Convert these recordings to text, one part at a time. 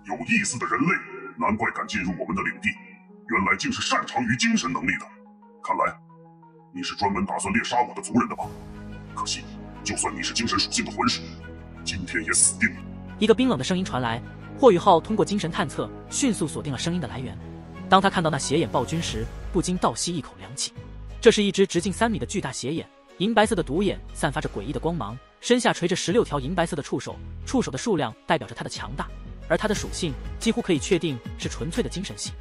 有意思的人类，难怪敢进入我们的领地，原来竟是擅长于精神能力的。看来你是专门打算猎杀我的族人的吧？可惜，就算你是精神属性的魂师，今天也死定了。一个冰冷的声音传来，霍雨浩通过精神探测，迅速锁定了声音的来源。当他看到那斜眼暴君时，不禁倒吸一口凉气。这是一只直径3米的巨大斜眼，银白色的独眼散发着诡异的光芒，身下垂着16条银白色的触手，触手的数量代表着它的强大，而它的属性几乎可以确定是纯粹的精神系。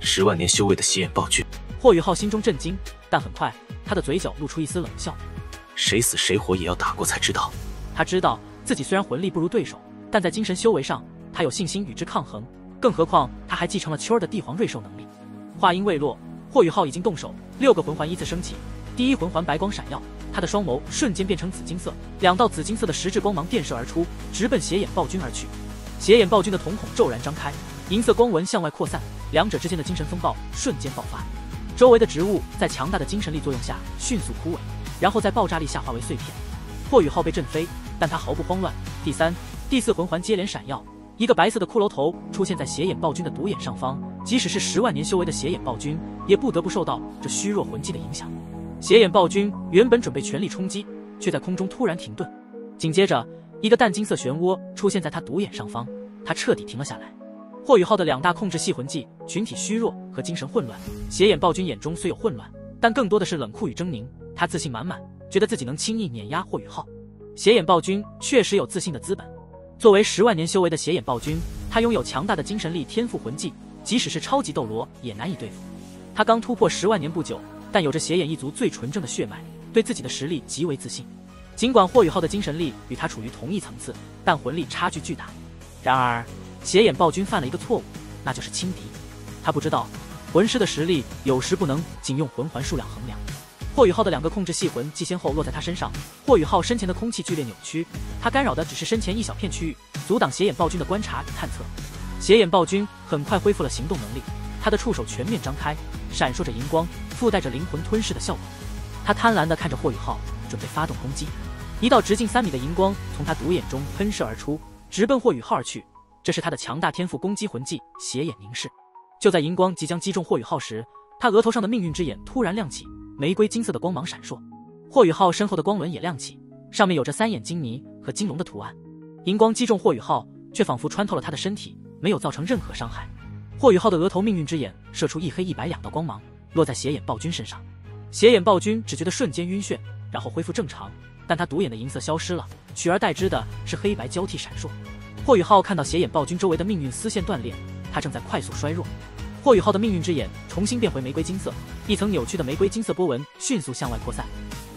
10万年修为的斜眼暴君。霍雨浩心中震惊，但很快他的嘴角露出一丝冷笑。谁死谁活也要打过才知道。他知道自己虽然魂力不如对手，但在精神修为上他有信心与之抗衡，更何况他还继承了秋儿的帝皇瑞兽能力。话音未落，霍雨浩已经动手，6个魂环依次升起。第一魂环白光闪耀，他的双眸瞬间变成紫金色，2道紫金色的实质光芒电射而出，直奔斜眼暴君而去。斜眼暴君的瞳孔骤然张开，银色光纹向外扩散，两者之间的精神风暴瞬间爆发。周围的植物在强大的精神力作用下迅速枯萎，然后在爆炸力下化为碎片。霍雨浩被震飞，但他毫不慌乱。第3、第4魂环接连闪耀，一个白色的骷髅头出现在斜眼暴君的独眼上方。即使是10万年修为的斜眼暴君，也不得不受到这虚弱魂技的影响。斜眼暴君原本准备全力冲击，却在空中突然停顿。紧接着，一个淡金色漩涡出现在他独眼上方，他彻底停了下来。霍雨浩的2大控制系魂技群体虚弱和精神混乱，斜眼暴君眼中虽有混乱，但更多的是冷酷与狰狞。他自信满满，觉得自己能轻易碾压霍雨浩。斜眼暴君确实有自信的资本，作为10万年修为的斜眼暴君，他拥有强大的精神力天赋魂技，即使是超级斗罗也难以对付。他刚突破10万年不久，但有着斜眼一族最纯正的血脉，对自己的实力极为自信。尽管霍雨浩的精神力与他处于同一层次，但魂力差距巨大。然而斜眼暴君犯了一个错误，那就是轻敌。他不知道魂师的实力有时不能仅用魂环数量衡量。霍雨浩的2个控制系魂既先后落在他身上，霍雨浩身前的空气剧烈扭曲，他干扰的只是身前一小片区域，阻挡斜眼暴君的观察与探测。斜眼暴君很快恢复了行动能力，他的触手全面张开，闪烁着银光，附带着灵魂吞噬的效果。他贪婪地看着霍雨浩，准备发动攻击。一道直径3米的银光从他独眼中喷射而出，直奔霍雨浩而去。这是他的强大天赋攻击魂技斜眼凝视。就在银光即将击中霍雨浩时，他额头上的命运之眼突然亮起，玫瑰金色的光芒闪烁。霍雨浩身后的光轮也亮起，上面有着3眼金泥和金龙的图案。银光击中霍雨浩，却仿佛穿透了他的身体，没有造成任何伤害。霍雨浩的额头命运之眼射出一黑一白2道光芒，落在斜眼暴君身上。斜眼暴君只觉得瞬间晕眩，然后恢复正常，但他独眼的银色消失了，取而代之的是黑白交替闪烁。霍雨浩看到斜眼暴君周围的命运丝线断裂，他正在快速衰弱。霍雨浩的命运之眼重新变回玫瑰金色，一层扭曲的玫瑰金色波纹迅速向外扩散。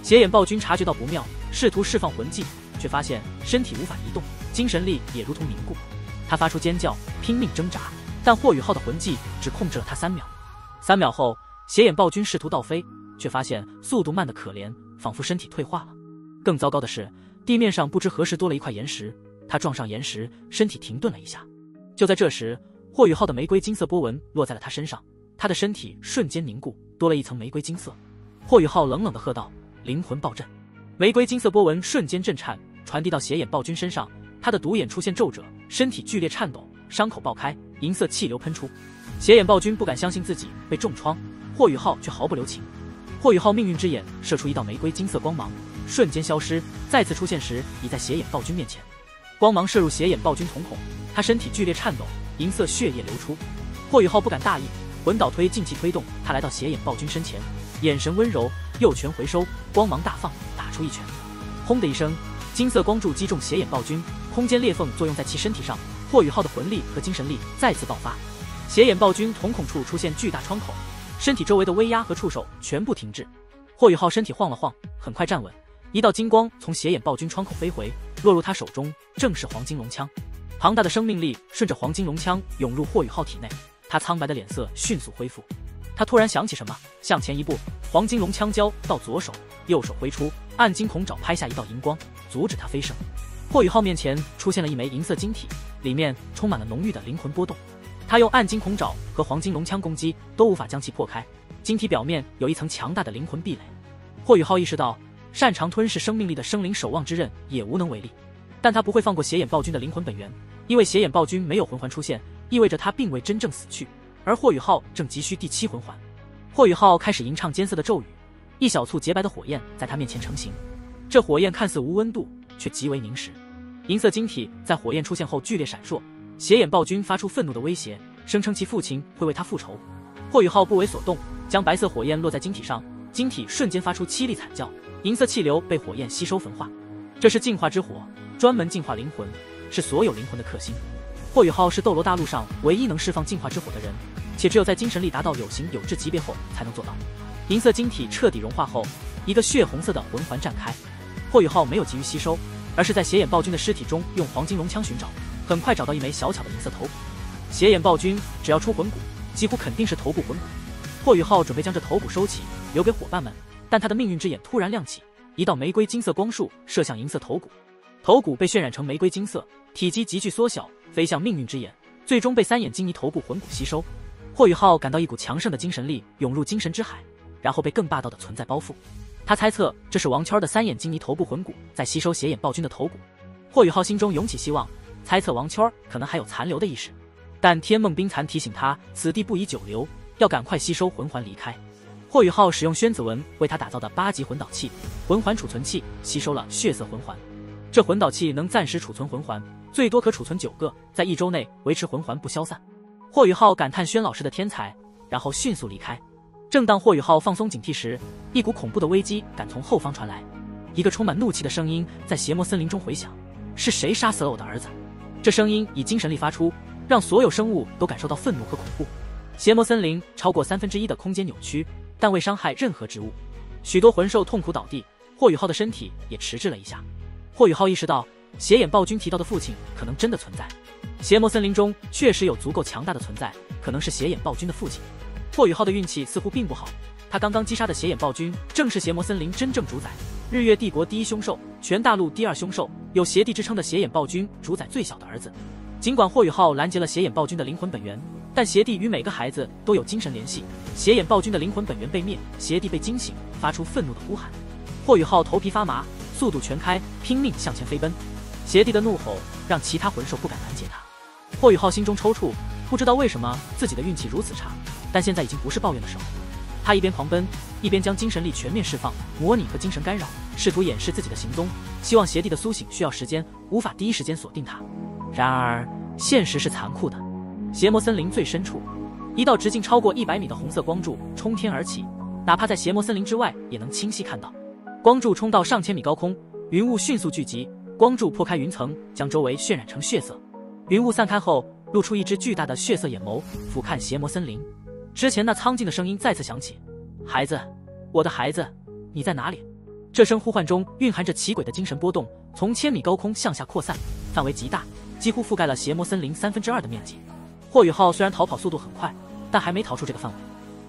斜眼暴君察觉到不妙，试图释放魂技，却发现身体无法移动，精神力也如同凝固。他发出尖叫，拼命挣扎，但霍雨浩的魂技只控制了他3秒。3秒后，斜眼暴君试图倒飞，却发现速度慢得可怜，仿佛身体退化了。更糟糕的是，地面上不知何时多了一块岩石，他撞上岩石，身体停顿了一下。就在这时，霍雨浩的玫瑰金色波纹落在了他身上，他的身体瞬间凝固，多了一层玫瑰金色。霍雨浩冷冷地喝道：“灵魂暴震！”玫瑰金色波纹瞬间震颤，传递到斜眼暴君身上，他的独眼出现皱褶，身体剧烈颤抖，伤口爆开，银色气流喷出。斜眼暴君不敢相信自己被重创，霍雨浩却毫不留情。霍雨浩命运之眼射出一道玫瑰金色光芒，瞬间消失，再次出现时已在斜眼暴君面前。光芒射入斜眼暴君瞳孔，他身体剧烈颤抖，银色血液流出。霍雨浩不敢大意，魂导推进气推动，他来到斜眼暴君身前，眼神温柔，右拳回收，光芒大放，打出一拳。轰的一声，金色光柱击中斜眼暴君，空间裂缝作用在其身体上，霍雨浩的魂力和精神力再次爆发。斜眼暴君瞳孔处出现巨大窗口，身体周围的威压和触手全部停滞。霍雨浩身体晃了晃，很快站稳，一道金光从斜眼暴君窗口飞回，落入他手中，正是黄金龙枪。庞大的生命力顺着黄金龙枪涌入霍雨浩体内，他苍白的脸色迅速恢复。他突然想起什么，向前一步，黄金龙枪交到左手，右手挥出暗金孔爪，拍下一道银光，阻止他飞升。霍雨浩面前出现了一枚银色晶体，里面充满了浓郁的灵魂波动。他用暗金孔爪和黄金龙枪攻击，都无法将其破开。晶体表面有一层强大的灵魂壁垒。霍雨浩意识到，擅长吞噬生命力的生灵守望之刃也无能为力。但他不会放过斜眼暴君的灵魂本源，因为邪眼暴君没有魂环出现，意味着他并未真正死去，而霍雨浩正急需第7魂环。霍雨浩开始吟唱艰涩的咒语，一小簇洁白的火焰在他面前成型。这火焰看似无温度，却极为凝实。银色晶体在火焰出现后剧烈闪烁，邪眼暴君发出愤怒的威胁，声称其父亲会为他复仇。霍雨浩不为所动，将白色火焰落在晶体上，晶体瞬间发出凄厉惨叫，银色气流被火焰吸收焚化。这是净化之火，专门净化灵魂，是所有灵魂的克星。霍雨浩是斗罗大陆上唯一能释放净化之火的人，且只有在精神力达到有形有质级别后才能做到。银色晶体彻底融化后，一个血红色的魂环绽开。霍雨浩没有急于吸收，而是在邪眼暴君的尸体中用黄金龙枪寻找，很快找到一枚小巧的银色头骨。邪眼暴君只要出魂骨，几乎肯定是头部魂骨。霍雨浩准备将这头骨收起，留给伙伴们，但他的命运之眼突然亮起，一道玫瑰金色光束射向银色头骨。头骨被渲染成玫瑰金色，体积急剧缩小，飞向命运之眼，最终被3眼金泥头部魂骨吸收。霍雨浩感到一股强盛的精神力涌入精神之海，然后被更霸道的存在包覆。他猜测这是王圈的3眼金泥头部魂骨在吸收邪眼暴君的头骨。霍雨浩心中涌起希望，猜测王圈可能还有残留的意识，但天梦冰蚕提醒他此地不宜久留，要赶快吸收魂环离开。霍雨浩使用宣子文为他打造的8级魂导器魂环储存器吸收了血色魂环。这魂导器能暂时储存魂环，最多可储存9个，在1周内维持魂环不消散。霍雨浩感叹宣老师的天才，然后迅速离开。正当霍雨浩放松警惕时，一股恐怖的危机感从后方传来，一个充满怒气的声音在邪魔森林中回响：是谁杀死了我的儿子？这声音以精神力发出，让所有生物都感受到愤怒和恐怖。邪魔森林超过1/3的空间扭曲，但未伤害任何植物，许多魂兽痛苦倒地，霍雨浩的身体也迟滞了一下。霍雨浩意识到，邪眼暴君提到的父亲可能真的存在。邪魔森林中确实有足够强大的存在，可能是邪眼暴君的父亲。霍雨浩的运气似乎并不好，他刚刚击杀的邪眼暴君正是邪魔森林真正主宰，日月帝国第1凶兽，全大陆第2凶兽，有邪帝之称的邪眼暴君主宰最小的儿子。尽管霍雨浩拦截了邪眼暴君的灵魂本源，但邪帝与每个孩子都有精神联系，邪眼暴君的灵魂本源被灭，邪帝被惊醒，发出愤怒的呼喊。霍雨浩头皮发麻，速度全开，拼命向前飞奔。邪帝的怒吼让其他魂兽不敢拦截他。霍雨浩心中抽搐，不知道为什么自己的运气如此差，但现在已经不是抱怨的时候。他一边狂奔，一边将精神力全面释放，模拟和精神干扰，试图掩饰自己的行踪，希望邪帝的苏醒需要时间，无法第一时间锁定他。然而现实是残酷的，邪魔森林最深处，一道直径超过100米的红色光柱冲天而起，哪怕在邪魔森林之外也能清晰看到。光柱冲到上千米高空，云雾迅速聚集，光柱破开云层，将周围渲染成血色。云雾散开后，露出一只巨大的血色眼眸，俯瞰邪魔森林。之前那苍劲的声音再次响起：孩子，我的孩子，你在哪里？这声呼唤中蕴含着奇诡的精神波动，从1000米高空向下扩散，范围极大，几乎覆盖了邪魔森林2/3的面积。霍雨浩虽然逃跑速度很快，但还没逃出这个范围。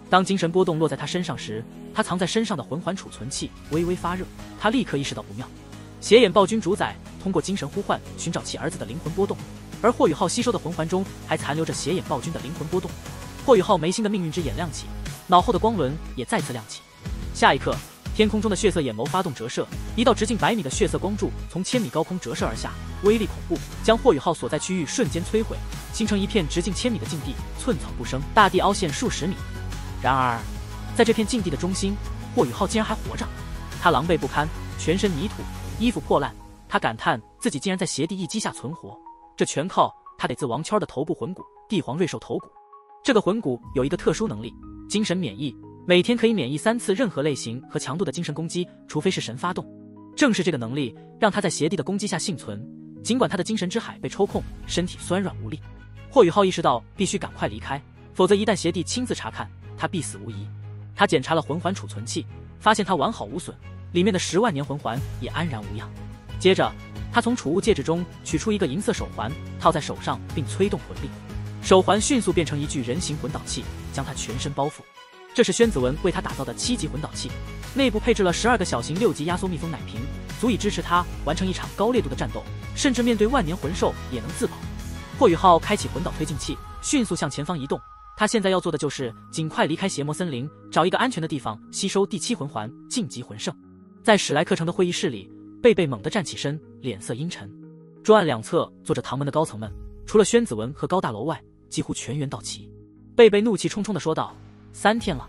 当精神波动落在他身上时，他藏在身上的魂环储存器微微发热，他立刻意识到不妙。邪眼暴君主宰通过精神呼唤寻找其儿子的灵魂波动，而霍雨浩吸收的魂环中还残留着邪眼暴君的灵魂波动。霍雨浩眉心的命运之眼亮起，脑后的光轮也再次亮起。下一刻，天空中的血色眼眸发动折射，一道直径100米的血色光柱从1000米高空折射而下，威力恐怖，将霍雨浩所在区域瞬间摧毁，形成一片直径1000米的禁地，寸草不生，大地凹陷数十米。然而，在这片禁地的中心，霍雨浩竟然还活着。他狼狈不堪，全身泥土，衣服破烂。他感叹自己竟然在邪帝一击下存活，这全靠他得自王圈的头部魂骨帝皇瑞兽头骨。这个魂骨有一个特殊能力，精神免疫，每天可以免疫3次任何类型和强度的精神攻击，除非是神发动。正是这个能力让他在邪帝的攻击下幸存，尽管他的精神之海被抽空，身体酸软无力。霍雨浩意识到必须赶快离开，否则一旦邪帝亲自查看，他必死无疑。他检查了魂环储存器，发现它完好无损，里面的10万年魂环也安然无恙。接着，他从储物戒指中取出一个银色手环，套在手上并催动魂力。手环迅速变成一具人形魂导器，将他全身包覆。这是宣子文为他打造的7级魂导器，内部配置了12个小型6级压缩密封奶瓶，足以支持他完成一场高烈度的战斗，甚至面对万年魂兽也能自保。霍雨浩开启魂导推进器，迅速向前方移动。他现在要做的就是尽快离开邪魔森林，找一个安全的地方吸收第7魂环晋级魂圣。在史莱克城的会议室里，贝贝猛地站起身，脸色阴沉。桌案两侧坐着唐门的高层们，除了宣子文和高大楼外，几乎全员到齐。贝贝怒气冲冲地说道：“3天了，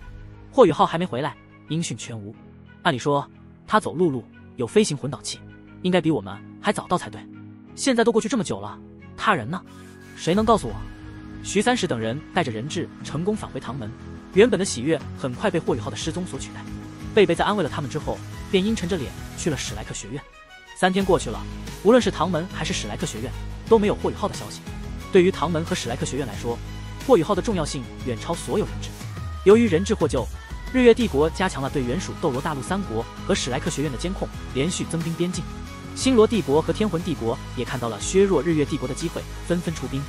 霍雨浩还没回来，音讯全无。按理说，他走陆路有飞行魂导器，应该比我们还早到才对。现在都过去这么久了，他人呢？谁能告诉我？”徐三石等人带着人质成功返回唐门，原本的喜悦很快被霍雨浩的失踪所取代。贝贝在安慰了他们之后，便阴沉着脸去了史莱克学院。3天过去了，无论是唐门还是史莱克学院，都没有霍雨浩的消息。对于唐门和史莱克学院来说，霍雨浩的重要性远超所有人质。由于人质获救，日月帝国加强了对原属斗罗大陆3国和史莱克学院的监控，连续增兵边境。星罗帝国和天魂帝国也看到了削弱日月帝国的机会，纷纷出兵。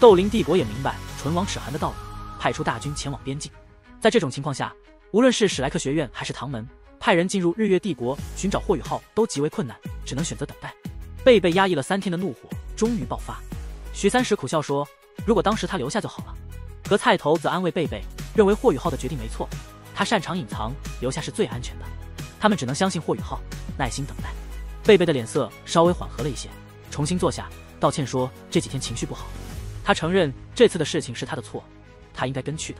斗灵帝国也明白唇亡齿寒的道理，派出大军前往边境。在这种情况下，无论是史莱克学院还是唐门，派人进入日月帝国寻找霍雨浩都极为困难，只能选择等待。贝贝压抑了3天的怒火终于爆发。徐三石苦笑说：“如果当时他留下就好了。”可菜头则安慰贝贝，认为霍雨浩的决定没错，他擅长隐藏，留下是最安全的。他们只能相信霍雨浩，耐心等待。贝贝的脸色稍微缓和了一些，重新坐下，道歉说这几天情绪不好。他承认这次的事情是他的错，他应该跟去的。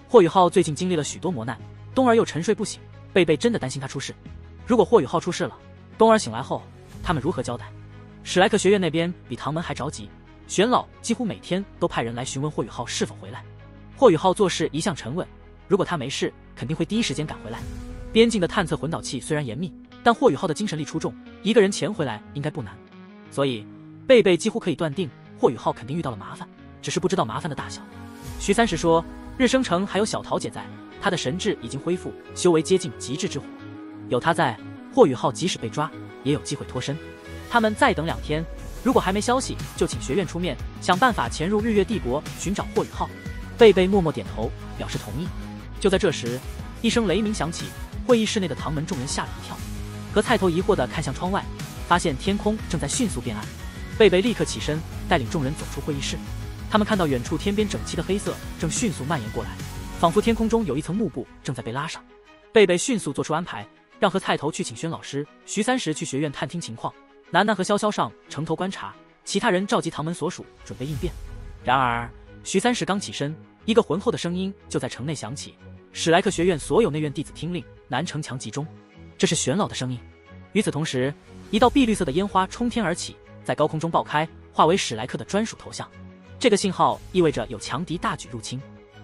霍雨浩最近经历了许多磨难，冬儿又沉睡不醒，贝贝真的担心他出事。如果霍雨浩出事了，冬儿醒来后，他们如何交代？史莱克学院那边比唐门还着急，玄老几乎每天都派人来询问霍雨浩是否回来。霍雨浩做事一向沉稳，如果他没事，肯定会第一时间赶回来。边境的探测魂导器虽然严密，但霍雨浩的精神力出众，一个人潜回来应该不难。所以贝贝几乎可以断定霍雨浩肯定遇到了麻烦，只是不知道麻烦的大小。徐三石说，日升城还有小桃姐在，他的神智已经恢复，修为接近极致之火，有他在，霍雨浩即使被抓也有机会脱身。他们再等2天，如果还没消息，就请学院出面想办法潜入日月帝国寻找霍雨浩。贝贝默默点头表示同意。就在这时，一声雷鸣响起，会议室内的唐门众人吓了一跳。可菜头疑惑地看向窗外，发现天空正在迅速变暗。贝贝立刻起身，带领众人走出会议室。他们看到远处天边整齐的黑色正迅速蔓延过来，仿佛天空中有一层幕布正在被拉上。贝贝迅速做出安排，让和菜头去请宣老师，徐三石去学院探听情况，楠楠和潇潇上城头观察，其他人召集唐门所属准备应变。然而徐三石刚起身，一个浑厚的声音就在城内响起：史莱克学院所有内院弟子听令，南城墙集中。这是玄老的声音。与此同时，一道碧绿色的烟花冲天而起，在高空中爆开，化为史莱克的专属头像。这个信号意味着有强敌大举入侵。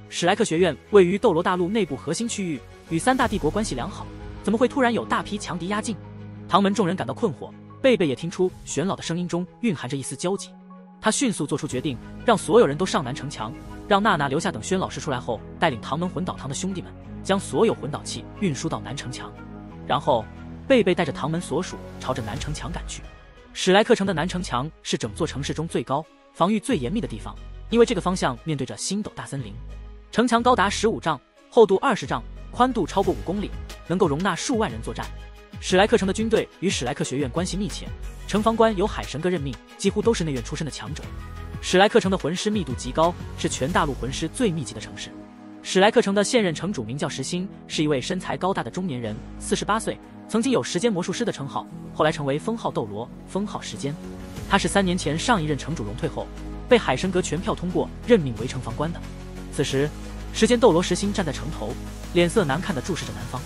史莱克学院位于斗罗大陆内部核心区域，与3大帝国关系良好，怎么会突然有大批强敌压境？唐门众人感到困惑，贝贝也听出玄老的声音中蕴含着一丝焦急。他迅速做出决定，让所有人都上南城墙，让娜娜留下等宣老师出来后，带领唐门魂导堂的兄弟们将所有魂导器运输到南城墙。然后贝贝带着唐门所属朝着南城墙赶去。史莱克城的南城墙是整座城市中最高、防御最严密的地方，因为这个方向面对着星斗大森林。城墙高达15丈，厚度20丈，宽度超过5公里，能够容纳数万人作战。史莱克城的军队与史莱克学院关系密切，城防官由海神哥任命，几乎都是内院出身的强者。史莱克城的魂师密度极高，是全大陆魂师最密集的城市。史莱克城的现任城主名叫石星，是一位身材高大的中年人，48岁，曾经有时间魔术师的称号，后来成为封号斗罗，封号时间。他是3年前上一任城主荣退后，被海神阁全票通过任命为城防官的。此时时间斗罗石星站在城头，脸色难看地注视着南方。